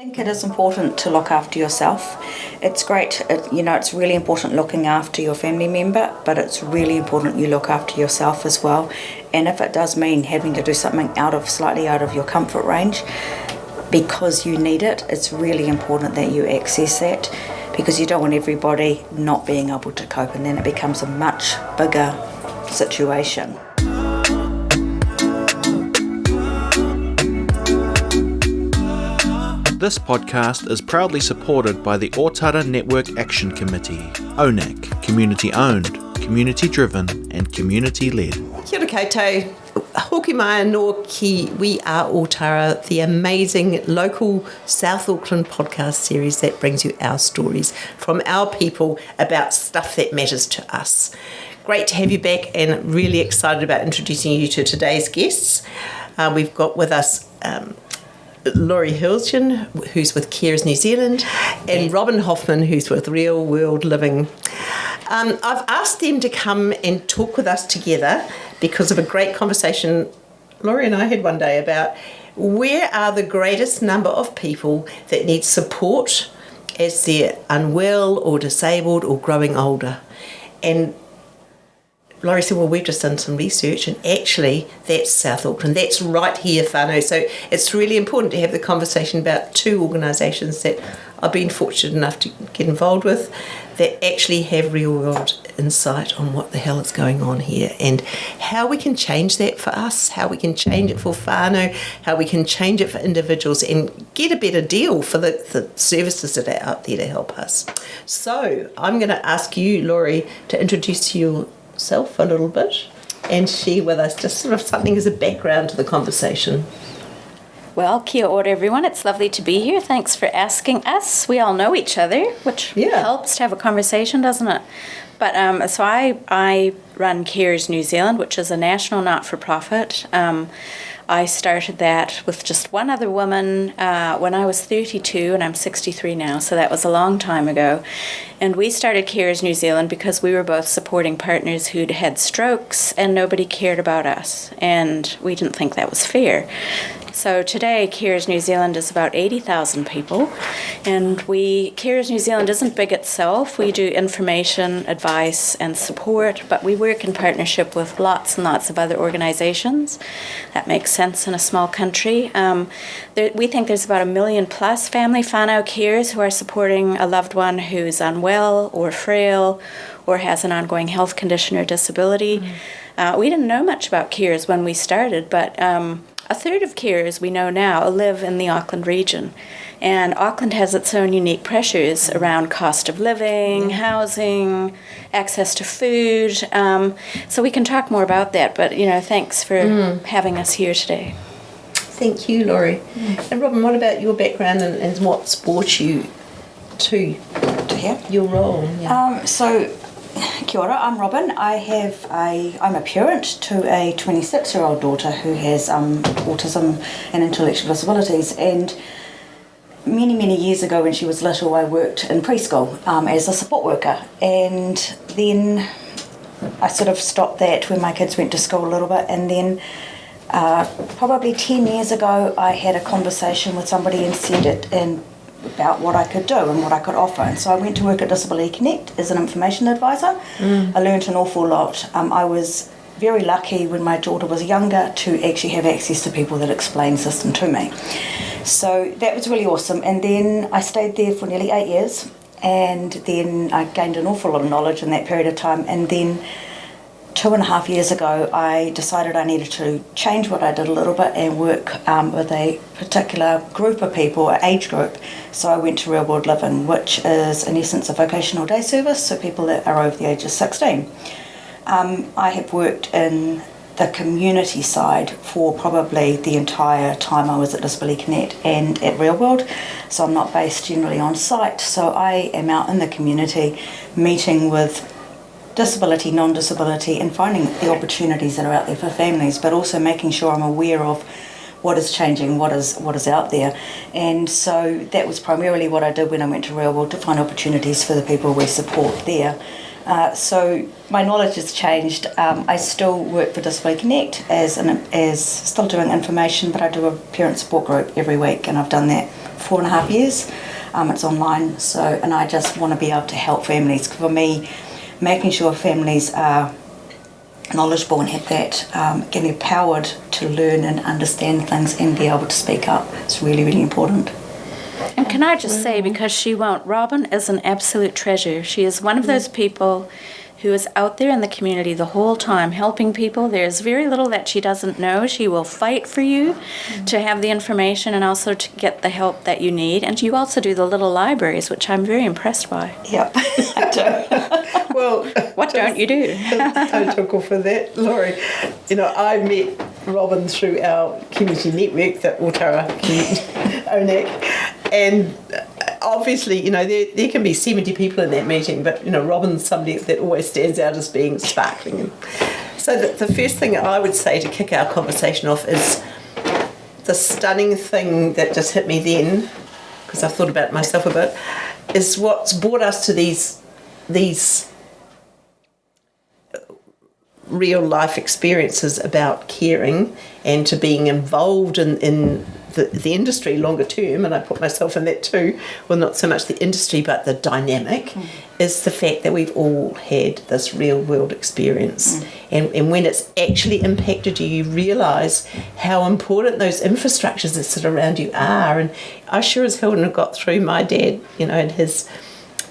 I think it is important to look after yourself. It's great, it's really important looking after your family member, but it's really important you look after yourself as well. And if it does mean having to do something slightly out of your comfort range because you need it, it's really important that you access that, because you don't want everybody not being able to cope, and then it becomes a much bigger situation. This podcast is proudly supported by the Ōtara Network Action Committee, ōNAC, community-owned, community-driven and community-led. Kia ora koutou, hoki mai anō ki We Are Ōtara, the amazing local South Auckland podcast series that brings you our stories from our people about stuff that matters to us. Great to have you back, and really excited about introducing you to today's guests. We've got with us Laurie Hilsgen, who's with Carers New Zealand, and Robyn Hoffman, who's with Real World Living. I've asked them to come and talk with us together because of a great conversation Laurie and I had one day about where are the greatest number of people that need support as they're unwell or disabled or growing older. And Laurie said, well, we've just done some research, and actually that's South Auckland. That's right here, whānau. So it's really important to have the conversation about two organisations that I've been fortunate enough to get involved with that actually have real-world insight on what the hell is going on here and how we can change that for us, how we can change it for whānau, how we can change it for individuals and get a better deal for the services that are out there to help us. So I'm going to ask you, Laurie, to introduce yourself a little bit and share with us just sort of something as a background to the conversation. Well, kia ora everyone. It's lovely to be here. Thanks for asking us. We all know each other, which helps to have a conversation, doesn't it? But so I run Carers New Zealand, which is a national not-for-profit. I started that with just one other woman when I was 32, and I'm 63 now, so that was a long time ago. And we started Carers New Zealand because we were both supporting partners who'd had strokes, and nobody cared about us, and we didn't think that was fair. So today, Carers New Zealand is about 80,000 people, and Carers New Zealand isn't big itself. We do information, advice, and support, but we work in partnership with lots and lots of other organizations. That makes sense in a small country. We think there's about 1 million plus family whānau carers who are supporting a loved one who's unwell or frail or has an ongoing health condition or disability. We didn't know much about carers when we started, but a third of carers we know now live in the Auckland region, and Auckland has its own unique pressures around cost of living, housing, access to food, so we can talk more about that, but thanks for having us here today. Thank you, Laurie. And Robyn, what about your background and what brought you to your role? Kia ora, I'm Robyn. I'm a parent to a 26-year-old daughter who has autism and intellectual disabilities, and many years ago when she was little I worked in preschool as a support worker, and then I sort of stopped that when my kids went to school a little bit, and then probably 10 years ago I had a conversation with somebody and said it and about what I could do and what I could offer, and so I went to work at Disability Connect as an information advisor. I learned an awful lot. I was very lucky when my daughter was younger to actually have access to people that explained the system to me, so that was really awesome. And then I stayed there for nearly 8 years, and then I gained an awful lot of knowledge in that period of time, and then 2.5 years ago I decided I needed to change what I did a little bit and work with a particular group of people, an age group. So I went to Real World Living, which is in essence a vocational day service, so people that are over the age of 16. I have worked in the community side for probably the entire time I was at Disability Connect and at Real World, so I'm not based generally on site, so I am out in the community meeting with disability, non-disability, and finding the opportunities that are out there for families, but also making sure I'm aware of what is changing, what is out there. And so that was primarily what I did when I went to Real World, to find opportunities for the people we support there. So my knowledge has changed. I still work for Disability Connect as still doing information, but I do a parent support group every week, and I've done that 4.5 years. It's online, and I just want to be able to help families. For me, making sure families are knowledgeable and have that, getting empowered to learn and understand things and be able to speak up. It's really, really important. And can I just say, because she won't, Robyn is an absolute treasure. She is one of those people who is out there in the community the whole time helping people. There's very little that she doesn't know. She will fight for you to have the information and also to get the help that you need. And you also do the little libraries, which I'm very impressed by. Yep, I do. Well, what don't you do? Don't talk for that, Laurie. I met Robyn through our community network, the Ōtara ōNAC, and obviously, there can be 70 people in that meeting, but, Robyn's somebody that always stands out as being sparkling. So the first thing I would say to kick our conversation off is the stunning thing that just hit me then, because I've thought about it myself a bit, is what's brought us to these real life experiences about caring and to being involved in the industry longer term, and I put myself in that too, well, not so much the industry but the dynamic, is the fact that we've all had this real world experience. And when it's actually impacted you, you realise how important those infrastructures that sit around you are. And I sure as hell wouldn't have got through my dad, and his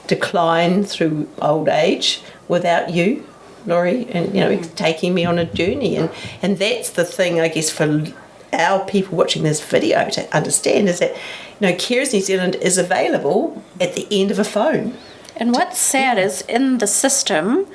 decline through old age without you, Laurie, and taking me on a journey. And that's the thing, I guess, for our people watching this video to understand, is that Carers New Zealand is available at the end of a phone. And what's sad is in the system,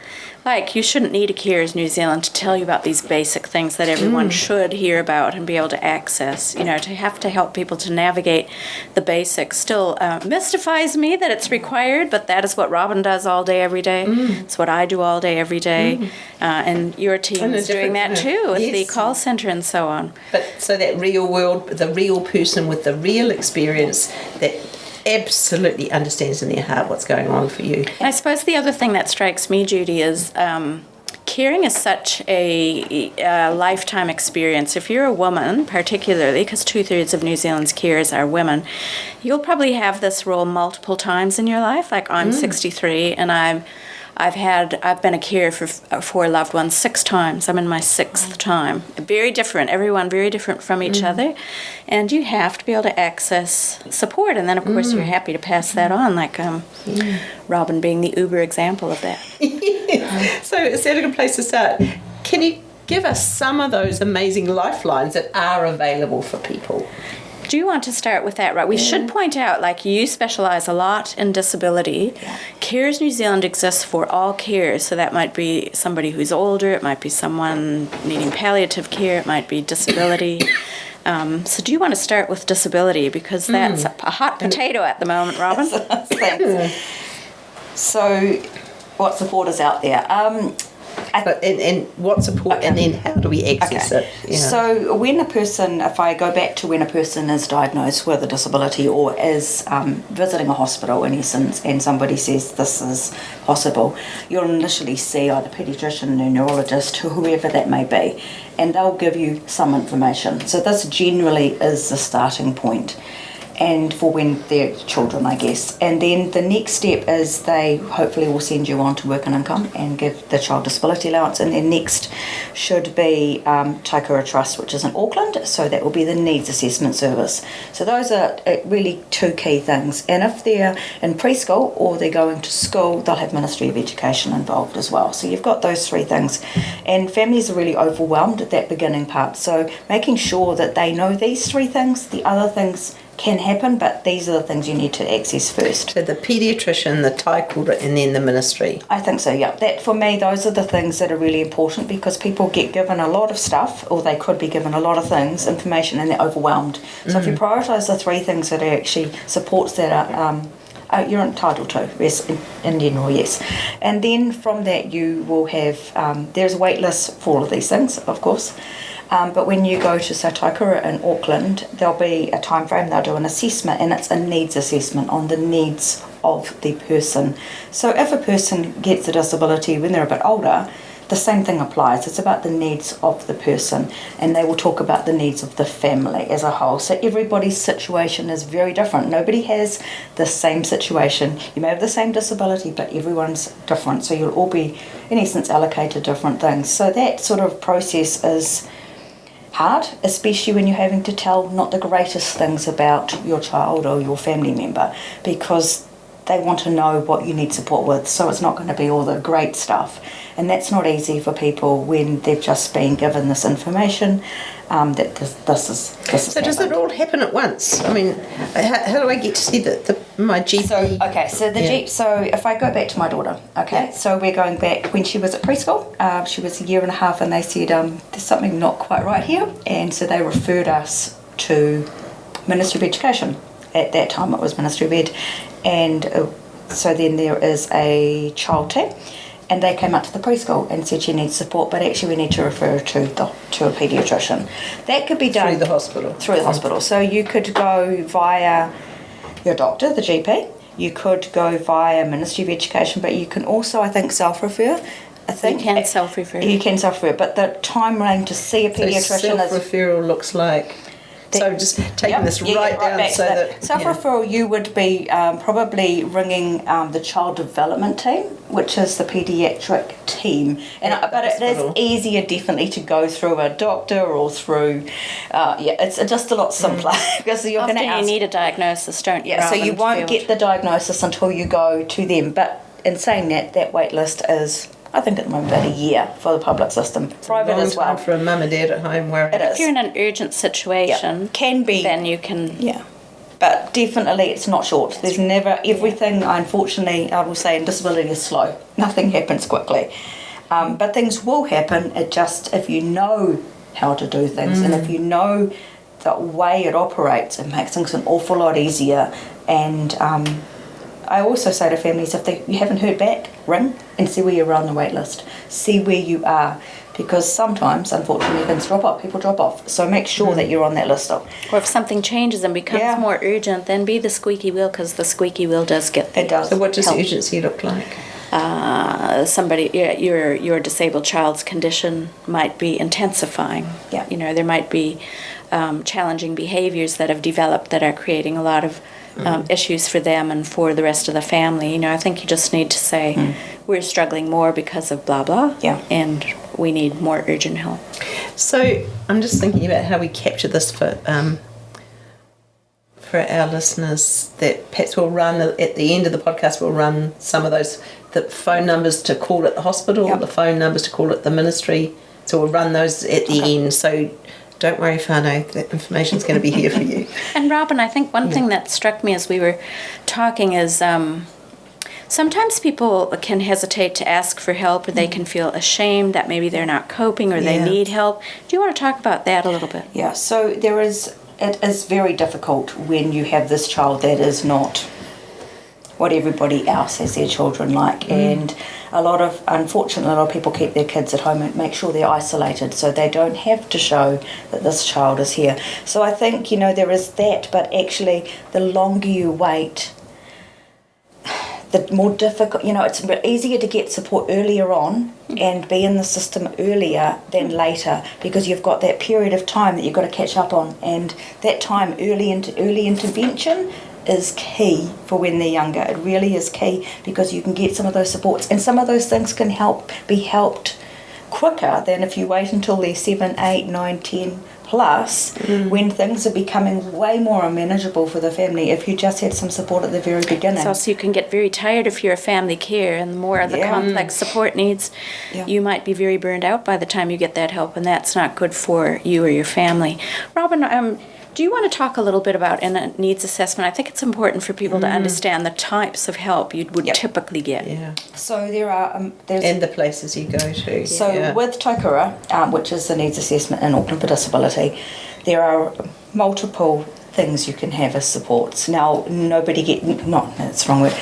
you shouldn't need a Carers New Zealand to tell you about these basic things that everyone should hear about and be able to access. To have to help people to navigate the basics still mystifies me that it's required, but that is what Robyn does all day, every day. It's what I do all day, every day. And your team is doing that too with the call centre and so on. But so that real world, the real person with the real experience that absolutely understands in their heart what's going on for you. And I suppose the other thing that strikes me, Judy, is caring is such a lifetime experience. If you're a woman, particularly, because 2/3 of New Zealand's carers are women, you'll probably have this role multiple times in your life. I'm 63, and I've been a carer for loved ones 6 times. I'm in my 6th time. Very different, everyone very different from each other. And you have to be able to access support. And then, of course, you're happy to pass that on, Robyn being the uber example of that. So is that a good place to start? Can you give us some of those amazing lifelines that are available for people? Do you want to start with that, right? We should point out, you specialise a lot in disability. Carers New Zealand exists for all carers, so that might be somebody who's older, it might be someone needing palliative care, it might be disability. So do you want to start with disability, because that's a hot potato at the moment, Robyn? Thanks. So what support is out there? And what support, and then how do we access it? So if I go back to when a person is diagnosed with a disability or is visiting a hospital in essence, and somebody says this is possible, you'll initially see either paediatrician, a neurologist, whoever that may be, and they'll give you some information. So this generally is the starting point, and for when they're children, I guess. And then the next step is they hopefully will send you on to work and income and give the child disability allowance. And then next should be Taikura Trust, which is in Auckland, so that will be the needs assessment service. So those are really 2 key things. And if they're in preschool or they're going to school, they'll have Ministry of Education involved as well. So you've got those 3 things. And families are really overwhelmed at that beginning part. So making sure that they know these 3 things, the other things can happen, but these are the things you need to access first. So the paediatrician, the taikura, and then the ministry. I think so, yeah. That, for me, those are the things that are really important, because people get given a lot of stuff, or they could be given a lot of things, information, and they're overwhelmed. So if you prioritise the 3 things that are actually supports that are you're entitled to, yes, in general, yes. And then from that you will have, there's a wait list for all of these things, of course. But when you go to Taikura in Auckland, there'll be a time frame, they'll do an assessment, and it's a needs assessment on the needs of the person. So if a person gets a disability when they're a bit older, the same thing applies. It's about the needs of the person, and they will talk about the needs of the family as a whole. So everybody's situation is very different. Nobody has the same situation. You may have the same disability, but everyone's different. So you'll all be, in essence, allocated different things. So that sort of process is hard, especially when you're having to tell not the greatest things about your child or your family member, because they want to know what you need support with. So it's not going to be all the great stuff. And that's not easy for people when they've just been given this information that this is So does it all happen at once? I mean, how do I get to see my GP? So if I go back to my daughter, so we're going back when she was at preschool. She was a year and a half, and they said there's something not quite right here, and so they referred us to Ministry of Education. At that time, it was Ministry of Ed, and so then there is a child team. And they came up to the preschool and said she needs support, but actually we need to refer her to a paediatrician. That could be done through the hospital. Through the hospital. So you could go via your doctor, the GP. You could go via Ministry of Education, but you can also, I think, self-refer. You can self-refer. You can self-refer, but the time range to see a paediatrician self-referral looks like. So just taking this right down so that... Self-referral, you would be probably ringing the child development team, which is the paediatric team. But it is easier definitely to go through a doctor or through... it's just a lot simpler. Because you're Often going to ask... you need a diagnosis, don't you? Yeah, so you won't get the diagnosis until you go to them. But in saying that wait list is... I think at the moment about a year for the public system. Private as well. For a mum and dad at home worrying. If you're in an urgent situation, can be. Then you can. Yeah, but definitely it's not short. There's never everything. Unfortunately, I will say in disability is slow. Nothing happens quickly, but things will happen. It just if you know how to do things and if you know the way it operates, it makes things an awful lot easier. And I also say to families, if you haven't heard back, ring and see where you are on the wait list. See where you are, because sometimes, unfortunately, things drop off. People drop off. So make sure that you're on that list. Or if something changes and becomes more urgent, then be the squeaky wheel, because the squeaky wheel does get there. It does. So what does urgency look like? Your disabled child's condition might be intensifying. Yeah. You know, there might be challenging behaviors that have developed that are creating a lot of issues for them and for the rest of the family. You know, I think you just need to say, we're struggling more because of blah, blah, and we need more urgent help. So I'm just thinking about how we capture this for our listeners, that perhaps we'll run, at the end of the podcast, we'll run some of those, the phone numbers to call at the hospital, the phone numbers to call at the ministry. So we'll run those at the end. So don't worry, Whānau, that information's going to be here for you. And Robyn, I think one thing that struck me as we were talking is sometimes people can hesitate to ask for help, or they can feel ashamed that maybe they're not coping or they need help. Do you want to talk about that a little bit? Yeah, so it is very difficult when you have this child that is not what everybody else has their children like, and unfortunately a lot of people keep their kids at home and make sure they're isolated so they don't have to show that this child is here. So I think, there is that, but actually the longer you wait, the more difficult, it's a bit easier to get support earlier on and be in the system earlier than later, because you've got that period of time that you've got to catch up on, and that time early intervention is key for when they're younger. It really is key, because you can get some of those supports, and some of those things can be helped quicker than if you wait until they're 7, 8, 9, 10 plus, when things are becoming way more unmanageable for the family if you just had some support at the very beginning. So you can get very tired if you're a family care, and the more of the complex support needs, you might be very burned out by the time you get that help, and that's not good for you or your family. Robyn, do you want to talk a little bit about in a needs assessment? I think it's important for people to understand the types of help you would typically get. Yeah. So there are... and the places you go to. So with Taikura, which is the needs assessment in Auckland for disability, there are multiple things you can have as supports. Now, that's the wrong word.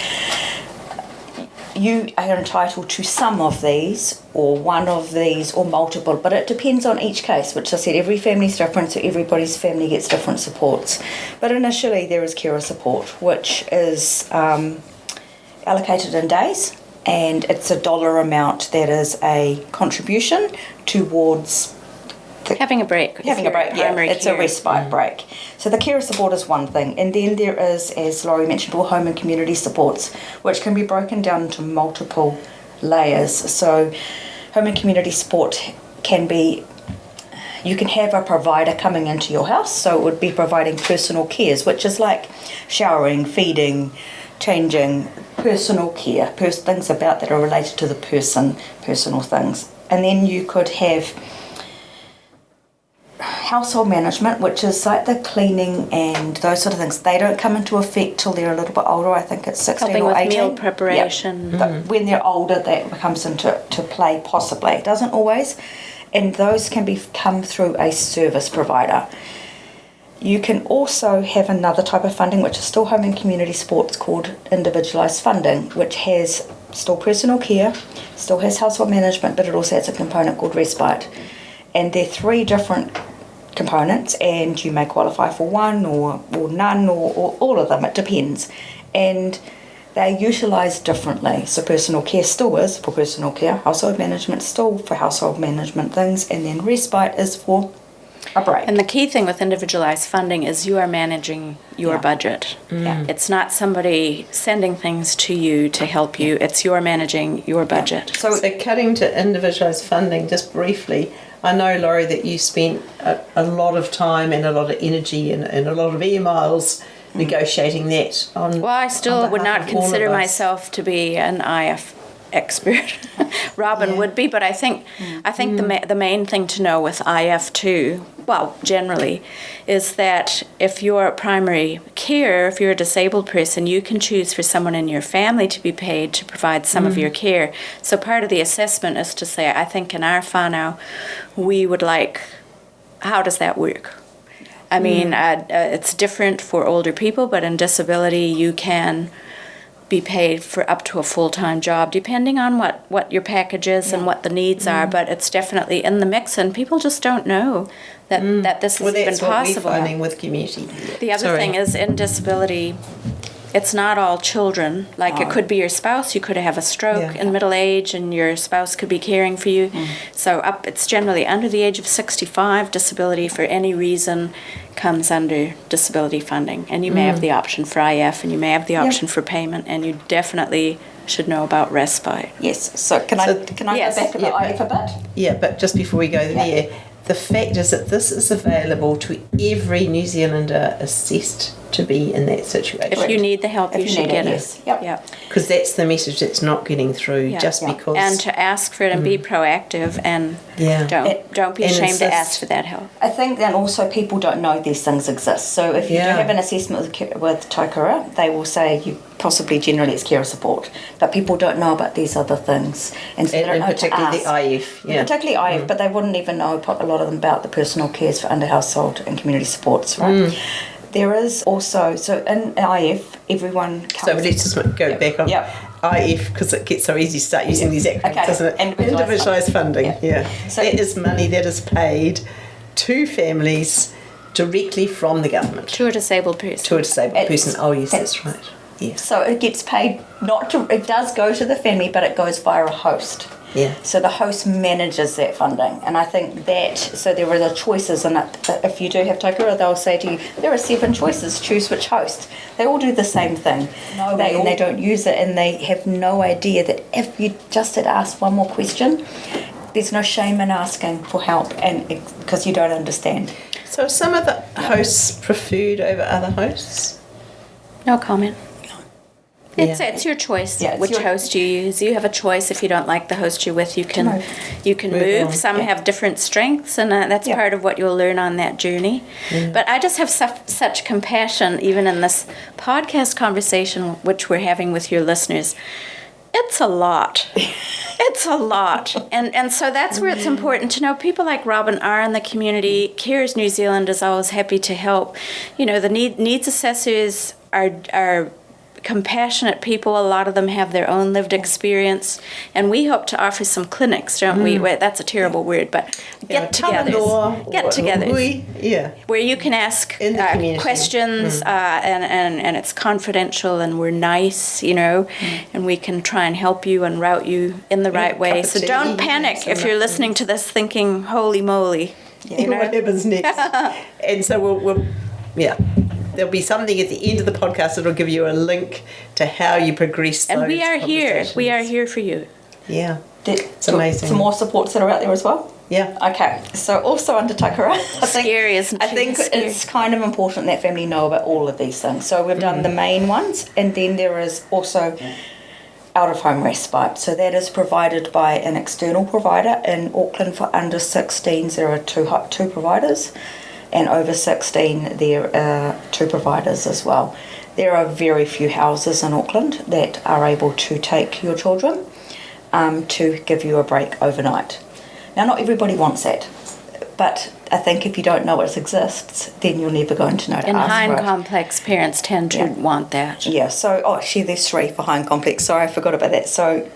You are entitled to some of these, or one of these, or multiple, but it depends on each case, which I said, every family's different, so everybody's family gets different supports. But initially there is carer support, which is allocated in days, and it's a dollar amount that is a contribution towards having a break. It's a respite break. So the carer support is one thing, and then there is, as Laurie mentioned, home and community supports, which can be broken down into multiple layers. So home and community support can be, you can have a provider coming into your house, so it would be providing personal cares, which is like showering, feeding, changing, personal care, things about that are related to the person, personal things. And then you could have household management, which is like the cleaning and those sort of things. They don't come into effect till they're a little bit older. I think it's 16 helping or 18. Helping with meal preparation. Yep. But when they're older, that comes into play possibly. It doesn't always. And those can come through a service provider. You can also have another type of funding, which is still home and community supports, called individualised funding, which has still personal care, still has household management, but it also has a component called respite. And they're 3 different components, and you may qualify for one or none or all of them. It depends. And they're utilised differently. So personal care still is for personal care, household management still for household management things, and then respite is for a break. And the key thing with individualised funding is you are managing your budget. It's not somebody sending things to you to help you. It's you're managing your budget. So cutting to individualised funding, just briefly, I know, Laurie, that you spent a lot of time and a lot of energy and a lot of emails negotiating that. Well, I still would not consider myself to be an IF expert. Robyn would be, but I think the main thing to know with IF too, well, generally, is that if you're primary care, if you're a disabled person, you can choose for someone in your family to be paid to provide some of your care. So part of the assessment is to say, I think in our whānau, we would like, how does that work? I mean, it's different for older people, but in disability, you can be paid for up to a full-time job, depending on what your package is and what the needs are. But it's definitely in the mix, and people just don't know that this is even possible. That's what we're finding with community. The other thing is, in disability, it's not all children. Like it could be your spouse. You could have a stroke in middle age, and your spouse could be caring for you. So it's generally under the age of 65. Disability for any reason comes under disability funding, and you may have the option for IF, and you may have the option for payment, and you definitely should know about respite. Yes. So can I go back about IF a bit? Yeah, but just before we go there, the fact is that this is available to every New Zealander assessed to be in that situation. If you need the help, you should get it. Yep. Because that's the message that's not getting through because... And to ask for it and be proactive, and don't be ashamed to ask for that help. I think that also people don't know these things exist. So if you do have an assessment with Taikura, they will say you possibly generally it's care support, but people don't know about these other things. And so they don't know particularly to ask. the IF. Yeah. Particularly IF, but they wouldn't even know, a lot of them, about the personal cares for under household and community supports, right? There is also, so in IF, everyone comes... So let's just go back on IF, because it gets so easy to start using these acronyms, doesn't it? Individualised funding, So that is money that is paid to families directly from the government. To a disabled person. Oh, yes, that's right. Yeah. So it gets paid it does go to the family, but it goes via a host. Yeah. So the host manages that funding, and I think so there are the choices, and if you do have Taikura, they'll say to you, there are 7 choices, choose which host. They all do the same thing. They don't use it, and they have no idea that if you just had asked one more question, there's no shame in asking for help, and because you don't understand. So are some of the hosts preferred over other hosts? No comment. It's your choice which host you use. You have a choice. If you don't like the host you're with, you can move. Some have different strengths, and that's part of what you'll learn on that journey. But I just have such compassion, even in this podcast conversation which we're having with your listeners. It's a lot. It's a lot. And so that's where it's important to know people like Robyn are in the community. Cares New Zealand is always happy to help. You know, the needs assessors are compassionate people. A lot of them have their own lived experience, and we hope to offer some clinics, don't we? Wait, that's a terrible word, but get-togethers. Where you can ask questions, and it's confidential, and we're nice, and we can try and help you and route you in the right way. So don't panic if you're listening to this thinking, "Holy moly!" What happens next? And so we'll there'll be something at the end of the podcast that'll give you a link to how you progress. And we are here. We are here for you. Yeah, it's amazing. Some more supports that are out there as well. Yeah. Okay. So also under Takara, I think it's kind of important that family know about all of these things. So we've done the main ones, and then there is also out-of-home respite. So that is provided by an external provider. In Auckland for under 16s, there are two providers, and over 16 there are 2 providers as well. There are very few houses in Auckland that are able to take your children to give you a break overnight. Now, not everybody wants that, but I think if you don't know it exists, then you're never going to know to and ask high for and it. complex parents tend to want that. Yeah, so, there's 3 for high and complex. Sorry, I forgot about that. So,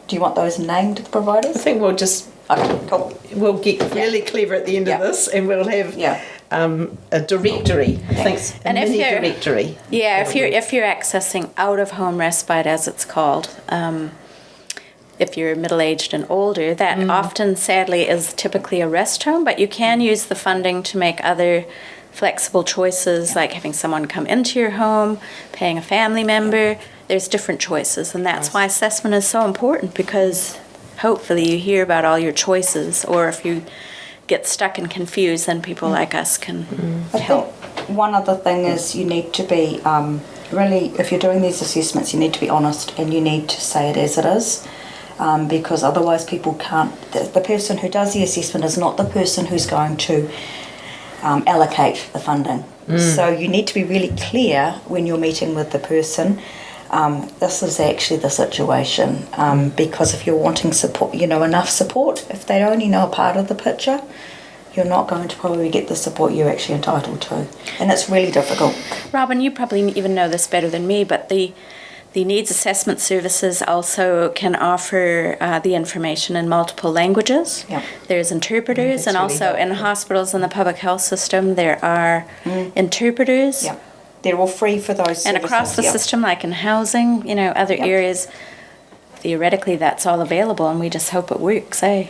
do you want those named providers? I think we'll just... Okay, cool. We'll get really clever at the end of this, and we'll have a directory. Thanks. And mini directory. Yeah, if you're accessing out-of-home respite, as it's called, if you're middle-aged and older, that often, sadly, is typically a rest home, but you can use the funding to make other flexible choices, like having someone come into your home, paying a family member. There's different choices, and that's why assessment is so important, because hopefully you hear about all your choices, or if you get stuck and confused, then people like us can help. One other thing is you need to be, really, if you're doing these assessments, you need to be honest, and you need to say it as it is. Because otherwise people can't, the person who does the assessment is not the person who's going to allocate the funding. So you need to be really clear when you're meeting with the person, this is actually the situation, because if you're wanting support, enough support, if they only know a part of the picture, you're not going to probably get the support you're actually entitled to, and it's really difficult. Robyn, you probably even know this better than me, but the needs assessment services also can offer the information in multiple languages. Yep. There's interpreters, and really also helpful. in hospitals and the public health system there are interpreters. Yeah, they're all free for those services. And across the system, like in housing, other areas, theoretically that's all available, and we just hope it works, eh?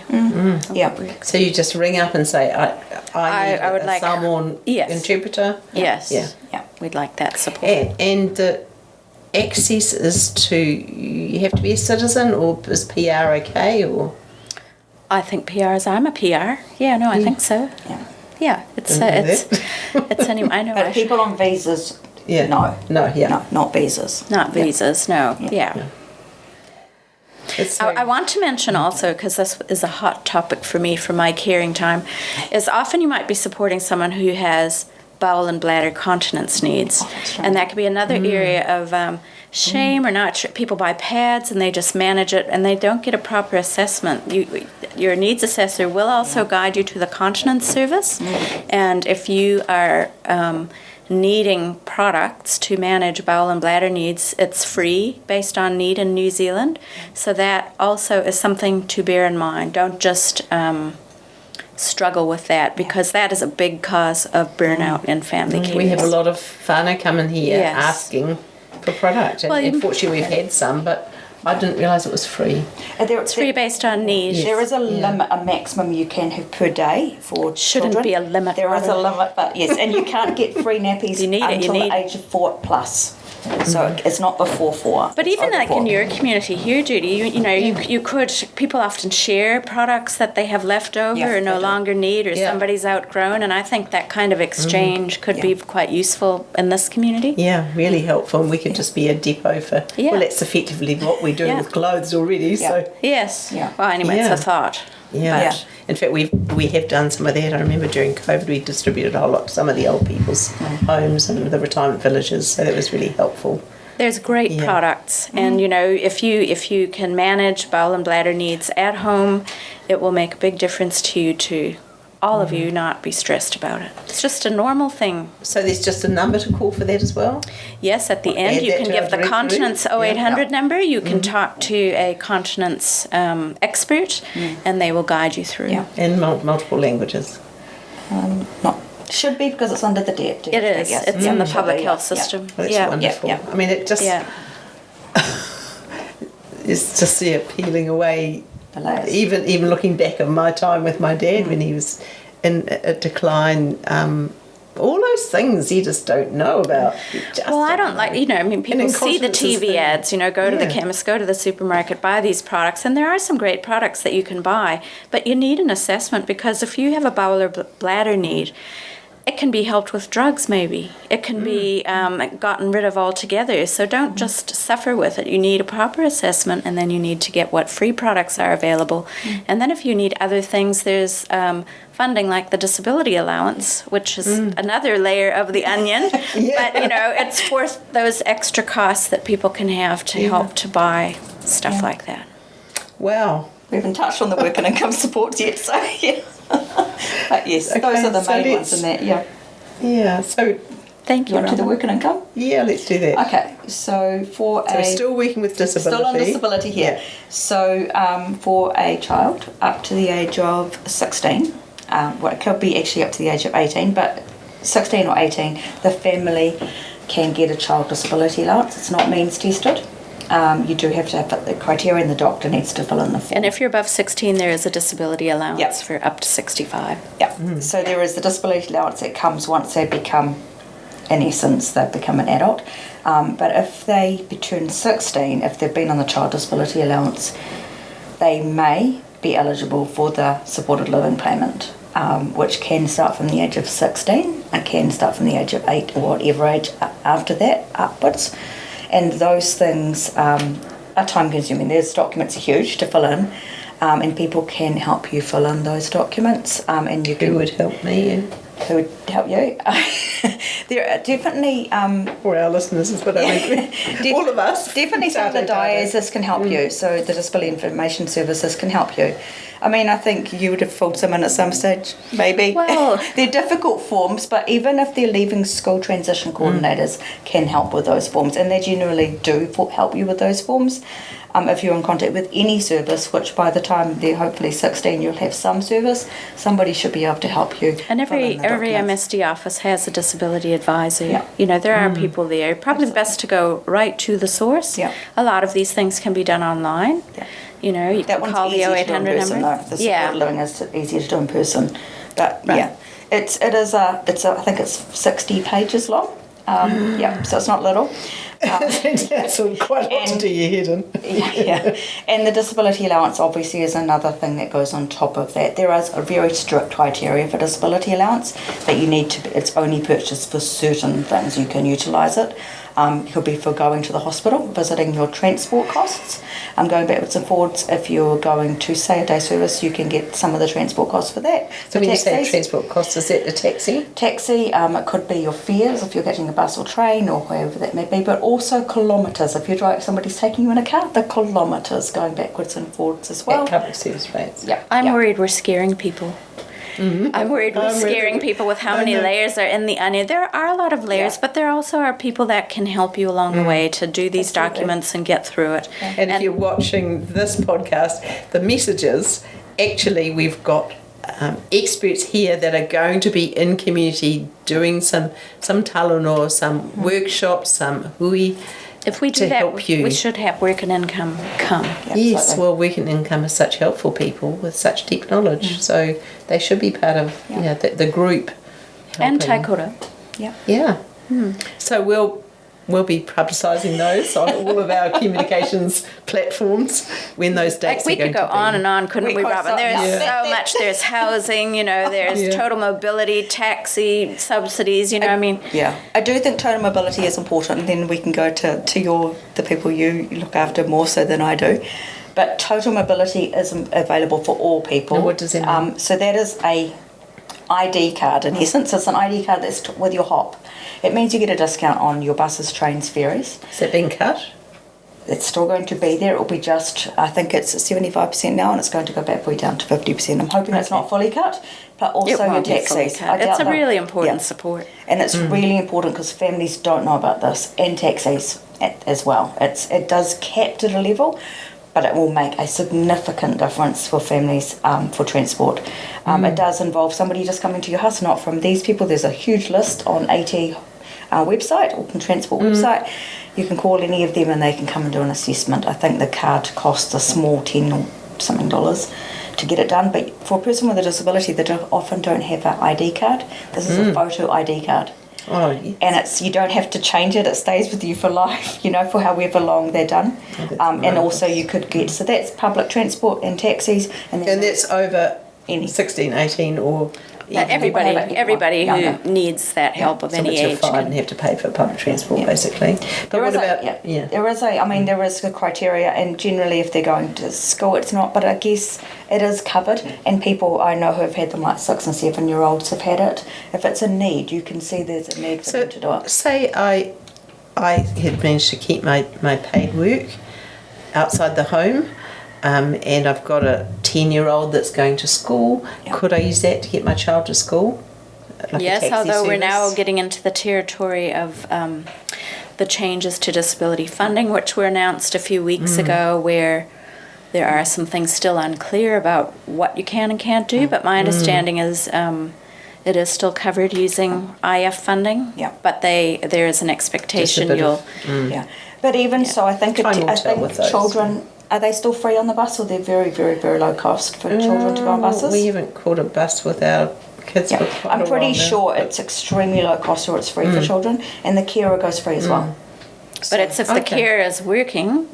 Yeah. So you just ring up and say, I would need like someone interpreter? Yes. Yeah. We'd like that support. And the access is to, you have to be a citizen, or is PR okay? Or I think PR is, I'm a PR. Yeah, no, I think so. Yeah, it's anyway. I know. But people on visas, no, not visas. Not visas, no. Yeah. I want to mention also, because this is a hot topic for me from my caring time, is often you might be supporting someone who has bowel and bladder continence needs. That's right. And that could be another area of shame or not. People buy pads and they just manage it, and they don't get a proper assessment. Your needs assessor will also guide you to the continence service, and if you are needing products to manage bowel and bladder needs, it's free based on need in New Zealand. So that also is something to bear in mind. Don't just struggle with that, because that is a big cause of burnout in family care. We have a lot of whānau coming here asking for product, and unfortunately we've had some, but I didn't realise it was free. It's free based on need. There is a limit, a maximum you can have per day for Shouldn't children. be a limit. There is a limit, but yes, and you can't get free nappies until the age of 4 plus. So it's not before 4. But even like in your community here, Judy, you could, people often share products that they have left over or no longer need, or somebody's outgrown, and I think that kind of exchange could be quite useful in this community. Yeah, really helpful, and we could just be a depot for, well, that's effectively what we do with clothes already, so. Yes. Yeah. Well, anyway, it's a thought. Yeah. In fact, we have done some of that. I remember during COVID we distributed a whole lot to some of the old people's homes and the retirement villages, so that was really helpful. There's great products, and if you can manage bowel and bladder needs at home, it will make a big difference to you to all of you not be stressed about it. It's just a normal thing. So there's just a number to call for that as well? Yes, at the end you can give the continence 0800 number. You can talk to a continence expert and they will guide you through. Yeah. In multiple languages? Not should be, because it's under the DET. It is. Yes. It's in the public health system. Well, that's wonderful. Yeah. I mean, it just... Yeah. It's to see it peeling away. Even looking back at my time with my dad when he was in a decline, all those things you just don't know about. Well, I don't like, people see the TV ads, go to the chemist, go to the supermarket, buy these products, and there are some great products that you can buy, but you need an assessment, because if you have a bowel or bladder need, it can be helped with drugs maybe. It can be gotten rid of altogether. So don't just suffer with it. You need a proper assessment, and then you need to get what free products are available. And then if you need other things, there's funding like the disability allowance, which is another layer of the onion. But, it's for those extra costs that people can have to help to buy stuff like that. Wow. We haven't touched on the work and income supports yet, so yeah. But yes, those are the main ones in that, Yeah, so... Thank you, Want to do the work and income? Yeah, let's do that. Okay, so we're still working with disability. Still on disability here. Yeah. So for a child up to the age of 16, it could be actually up to the age of 18, but 16 or 18, the family can get a child disability allowance. It's not means tested. You do have to have the criteria, and the doctor needs to fill in the form. And if you're above 16, there is a disability allowance for up to 65. Yeah. So there is the disability allowance that comes once they become, in essence, they become an adult. But if they turn 16, if they've been on the child disability allowance, they may be eligible for the supported living payment, which can start from the age of 16 and can start from the age of 8 or whatever age after that upwards. And those things are time consuming. Those documents are huge to fill in, and people can help you fill in those documents. And you can, Who would help me? Who would help you? There are definitely... For our listeners is what I mean. All of us. Definitely some of the diases can help you. So the Disability Information Services can help you. I mean, I think you would have filled some in at some stage, maybe. Well, they're difficult forms, but even if they're leaving school, transition coordinators can help with those forms, and they generally do help you with those forms. If you're in contact with any service, which by the time they're hopefully 16, you'll have some service, somebody should be able to help you. And every MSD office has a disability advisor. Yeah. There are people there. Probably best to go right to the source. Yeah. A lot of these things can be done online. Yeah. You can call the 0800 number. The supported living is easier to do in person. But I think it's 60 pages long. So it's not little. That's quite a lot to do your head in. Yeah. And the disability allowance obviously is another thing that goes on top of that. There is a very strict criteria for disability allowance that you need to. It's only purchased for certain things. You can utilise it. It could be for going to the hospital, visiting, your transport costs, going backwards and forwards. If you're going to, say, a day service, you can get some of the transport costs for that. So when you say transport costs, is that a taxi? Taxi, it could be your fares if you're getting a bus or train or wherever that may be, but also kilometres. If you're driving, somebody's taking you in a car, the kilometres going backwards and forwards as well. At public service rates. Yeah. I'm worried we're scaring people. I'm worried we're scaring people with how many layers are in the onion. There are a lot of layers, but there also are people that can help you along the way to do these documents and get through it. Yeah. And if you're watching this podcast, the messages, actually we've got experts here that are going to be in community doing some talanoa, some workshops, some hui. If we do that, we should have work and income come. Yes, well, work and income are such helpful people with such deep knowledge, so they should be part of the group. Helping. And taikura. Yeah. So we'll be publicising those on all of our communications platforms when those dates we are going could go on and on, couldn't we, Robyn? There's so much. There's housing, there's total mobility, taxi subsidies, I mean. Yeah. I do think total mobility is important, and then we can go to the people you look after more so than I do. But total mobility is available for all people. And what does that mean? So that is a ID card, in essence. It's an ID card that's with your HOP. It means you get a discount on your buses, trains, ferries. Is that being cut? it's still going to be there. It will be just, I think it's 75% now, and it's going to go back way down to 50%. I'm hoping it's not fully cut, but also your taxis. It's a really important support. And it's really important because families don't know about this, and taxis as well. It does cap to the level, but it will make a significant difference for families for transport. It does involve somebody just coming to your house, not from these people. There's a huge list on AT website, Auckland Transport website. You can call any of them and they can come and do an assessment. I think the card costs a small $10 or something to get it done, but for a person with a disability that often don't have an ID card, this is a photo ID card. Oh, yes. And you don't have to change it, it stays with you for life, for however long they're done. And also you could get, so that's public transport and taxis. And that's over 16, 18 or... Everybody who needs that help of any age. So and have to pay for public transport, basically. But what about... There is a criteria, and generally if they're going to school it's not, but I guess it is covered, and people I know who have had them, like 6 and 7 year olds have had it. If it's a need, you can see there's a need for them to do it. Say I had managed to keep my paid work outside the home, and I've got a 10-year-old that's going to school. Could I use that to get my child to school? Yes, although we're now getting into the territory of the changes to disability funding, which were announced a few weeks ago, where there are some things still unclear about what you can and can't do, but my understanding is it is still covered using IF funding, but there is an expectation But even so, I think children... Are they still free on the bus, or they're very, very, very low cost for children to go on buses? We haven't caught a bus with our kids for quite I'm pretty a while sure it's extremely low cost, or it's free for children, and the carer goes free as well. But it's if the carer is working,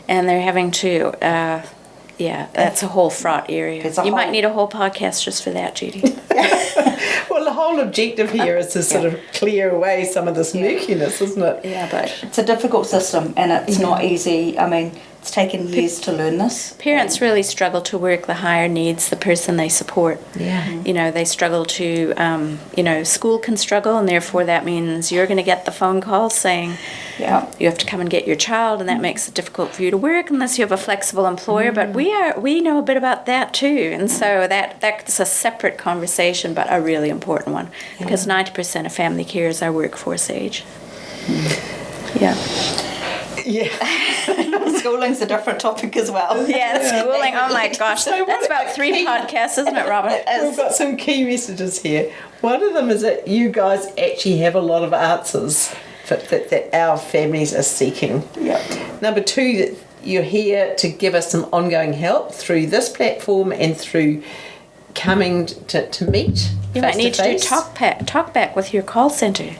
and they're having to, that's a whole fraught area. You might need a whole podcast just for that, Judy. Well, the whole objective here is to sort of clear away some of this murkiness, isn't it? Yeah, but it's a difficult system, and it's not easy. I mean, it's taken years to learn this. Parents really struggle to work the higher needs the person they support. Yeah. They struggle to, school can struggle, and therefore that means you're going to get the phone call saying you have to come and get your child, and that makes it difficult for you to work unless you have a flexible employer. But we know a bit about that too, and so that's a separate conversation, but a really important one, because 90% of family carers are workforce age. Schooling's a different topic as well. Yeah, schooling. Oh my gosh, that's about 3 podcasts, isn't it, Robyn? We've got some key messages here. One of them is that you guys actually have a lot of answers that our families are seeking. Number 2, that you're here to give us some ongoing help through this platform and through coming to meet. You might need to do talk back with your call centre.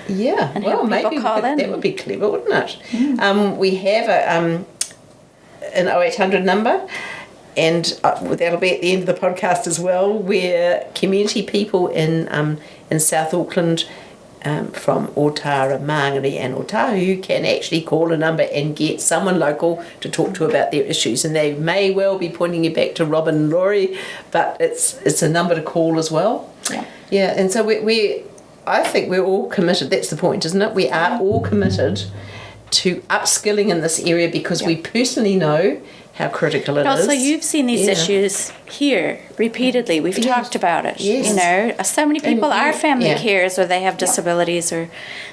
Yeah, and well, maybe that would be clever, wouldn't it? We have an 0800 number, and that'll be at the end of the podcast as well, where community people in South Auckland from Ōtara, Māngere and Otahu can actually call a number and get someone local to talk to about their issues. And they may well be pointing you back to Robyn and Laurie, but it's a number to call as well. Yeah, and so I think we're all committed. That's the point, isn't it? We are all committed to upskilling in this area because we personally know how critical it is. Also, you've seen these issues here repeatedly. We've talked about it. Yes. So many people are family carers, or they have disabilities, or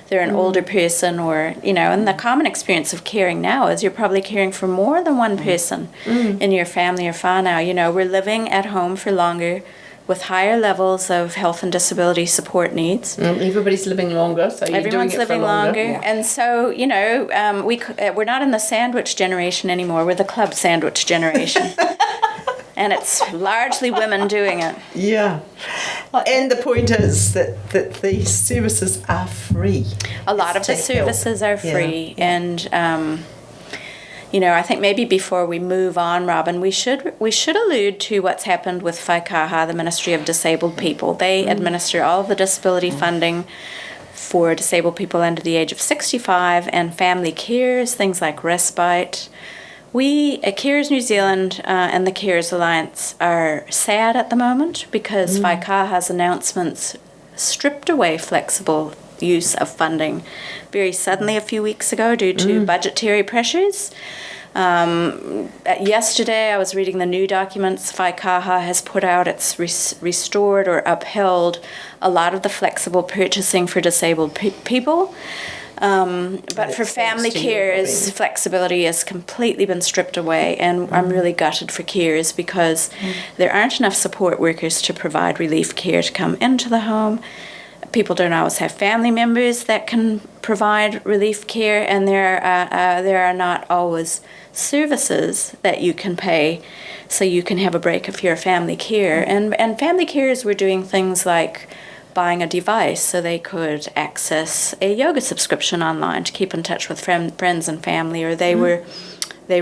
they're an older person, or, and the common experience of caring now is you're probably caring for more than one person in your family or whānau. We're living at home for longer, with higher levels of health and disability support needs. Everybody's living longer, so you're Everyone's doing it living for longer. And so, we're not in the sandwich generation anymore. We're the club sandwich generation. And it's largely women doing it. Yeah. And the point is that the services are free. A lot of the services are free. And... I think maybe before we move on, Robyn, we should allude to what's happened with Whaikaha, the Ministry of Disabled People. They administer all of the disability funding for disabled people under the age of 65 and family cares, things like respite. We at Carers New Zealand and the Carers Alliance are sad at the moment because Whaikaha's announcements stripped away flexible use of funding very suddenly a few weeks ago due to budgetary pressures. Yesterday, I was reading the new documents. Whaikaha has put out, it's restored or upheld a lot of the flexible purchasing for disabled people. But for family carers, flexibility has completely been stripped away, and I'm really gutted for carers because there aren't enough support workers to provide relief care to come into the home. People don't always have family members that can provide relief care, and there are not always services that you can pay so you can have a break if you're a family carer. And family carers were doing things like buying a device so they could access a yoga subscription online to keep in touch with friends and family, or they were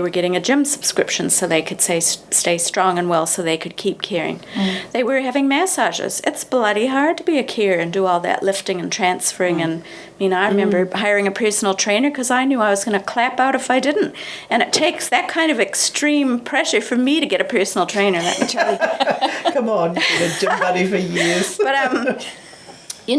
getting a gym subscription so they could stay strong and well so they could keep caring. They were having massages. It's bloody hard to be a carer and do all that lifting and transferring. And I remember hiring a personal trainer because I knew I was going to clap out if I didn't. And it takes that kind of extreme pressure for me to get a personal trainer, let me tell you. Come on, you've been a gym buddy for years. But, you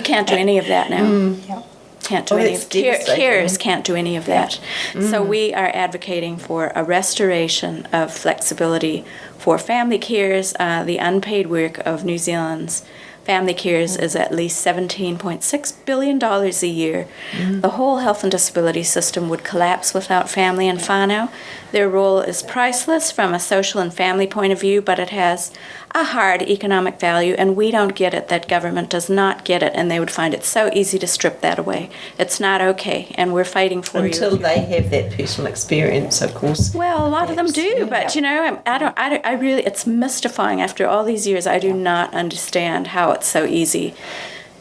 can't do any of that now. Can't do any of carers can't do any of that. So we are advocating for a restoration of flexibility for family carers. The unpaid work of New Zealand's family carers is at least $17.6 billion a year. The whole health and disability system would collapse without family and whānau. Their role is priceless from a social and family point of view, but it has a hard economic value, and we don't get it. That government does not get it, and they would find it so easy to strip that away. It's not okay, and we're fighting for you. Until they have that personal experience, of course. Well, a lot of them do, but I really, it's mystifying after all these years. I do not understand how it's so easy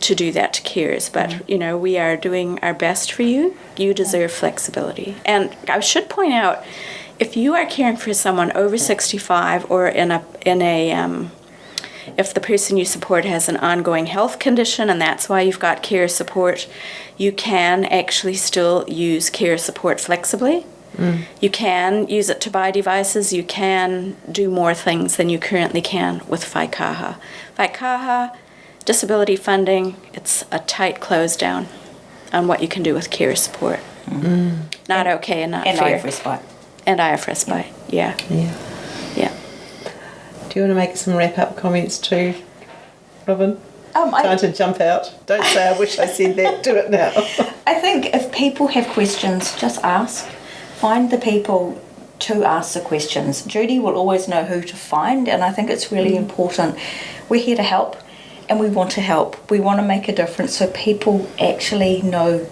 to do that to carers, but we are doing our best for you. You deserve flexibility. And I should point out, if you are caring for someone over 65 or if the person you support has an ongoing health condition and that's why you've got care support, you can actually still use care support flexibly. You can use it to buy devices. You can do more things than you currently can with Whaikaha. Whaikaha, disability funding, it's a tight close down on what you can do with care support. Not okay and not fair. And IFRS by. Yeah. Do you want to make some wrap-up comments too, Robyn? Trying to jump out. Don't say, I wish I said that. Do it now. I think if people have questions, just ask. Find the people to ask the questions. Judy will always know who to find, and I think it's really important. We're here to help, and we want to help. We want to make a difference so people actually know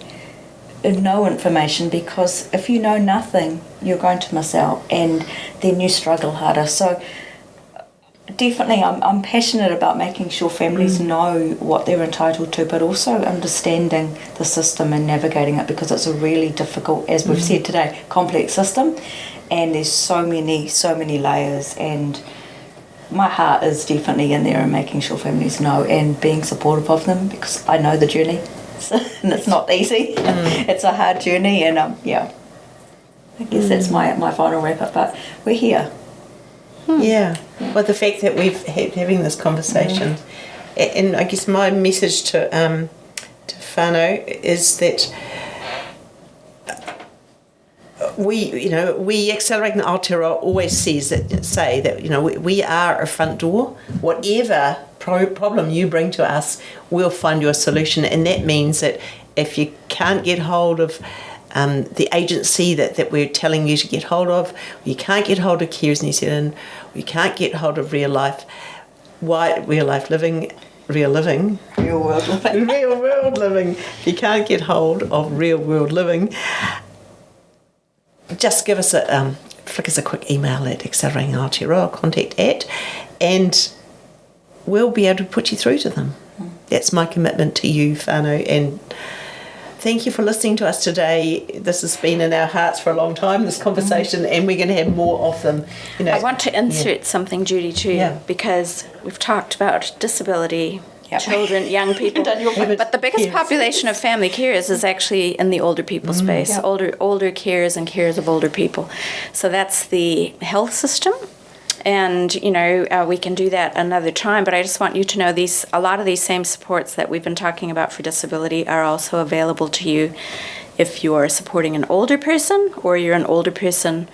information, because if you know nothing, you're going to miss out, and then you struggle harder. So definitely I'm passionate about making sure families know what they're entitled to, but also understanding the system and navigating it, because it's a really difficult, as we've said today, complex system, and there's so many layers, and my heart is definitely in there and making sure families know and being supportive of them, because I know the journey. And it's not easy. It's a hard journey, and I guess that's my final wrap up, but we're here. Well, the fact that we've having this conversation, and I guess my message to whānau is that we Accelerating Aotearoa always say that we are a front door. Whatever problem you bring to us, we'll find you a solution, and that means that if you can't get hold of the agency that we're telling you to get hold of, you can't get hold of Carers New Zealand, you can't get hold of real world living, you can't get hold of real world living, just give us flick us a quick email at Accelerating Aotearoa, contact @ and we'll be able to put you through to them. That's my commitment to you, whānau, and thank you for listening to us today. This has been in our hearts for a long time, this conversation, and we're going to have more of them. I want to insert something, Judy, too, because we've talked about disability, children, young people, but the biggest population of family carers is actually in the older people space, older carers and carers of older people. So that's the health system, And, we can do that another time, but I just want you to know a lot of these same supports that we've been talking about for disability are also available to you if you're supporting an older person or you're an older person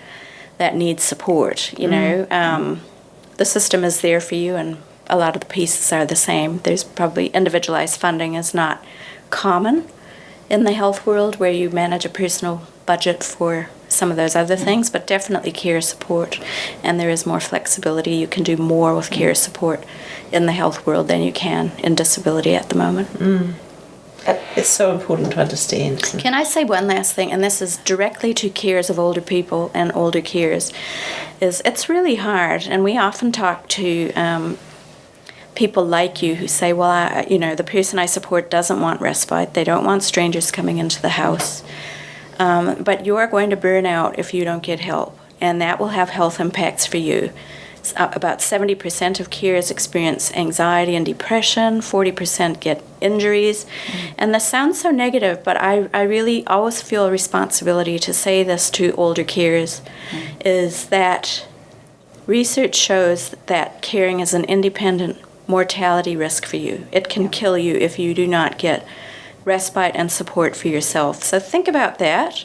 that needs support. The system is there for you, and a lot of the pieces are the same. There's probably individualized funding is not common in the health world, where you manage a personal budget for some of those other things, but definitely care support, and there is more flexibility. You can do more with care support in the health world than you can in disability at the moment. It's so important to understand. Can I say one last thing, and this is directly to cares of older people and older cares, is it's really hard, and we often talk to people like you who say, well, the person I support doesn't want respite, they don't want strangers coming into the house, but you're going to burn out if you don't get help, and that will have health impacts for you. About 70% of carers experience anxiety and depression, 40% get injuries. And this sounds so negative, but I really always feel a responsibility to say this to older carers, is that research shows that caring is an independent mortality risk for you. It can kill you if you do not get respite and support for yourself. So think about that.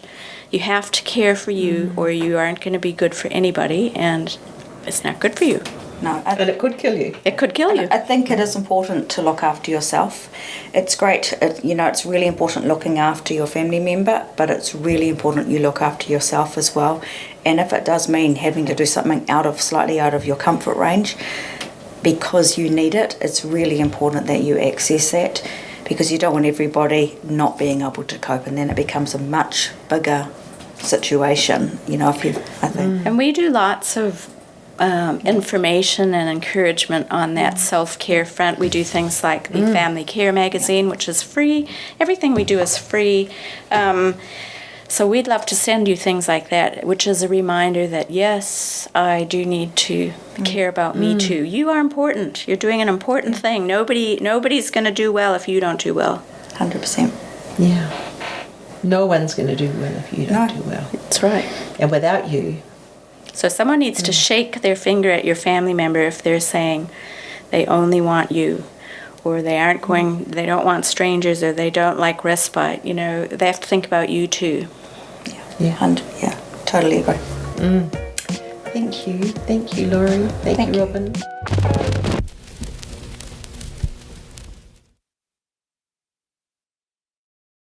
You have to care for you, or you aren't going to be good for anybody, and it's not good for you. No, and it could kill you. It could kill you. I think it is important to look after yourself. It's great, it's really important looking after your family member, but it's really important you look after yourself as well. And if it does mean having to do something slightly out of your comfort range because you need it, it's really important that you access that, because you don't want everybody not being able to cope, and then it becomes a much bigger situation, I think. And we do lots of information and encouragement on that self-care front. We do things like the Family Care magazine, which is free. Everything we do is free. So we'd love to send you things like that, which is a reminder that, yes, I do need to care about me too. You are important. You're doing an important thing. Nobody's going to do well if you don't do well. 100%. Yeah. No one's going to do well if you don't do well. That's right. And without you. So someone needs to shake their finger at your family member if they're saying they only want you, or they don't want strangers, or they don't like respite. They have to think about you too. Yeah, totally agree. Thank you, Laurie. Thank you, Robyn.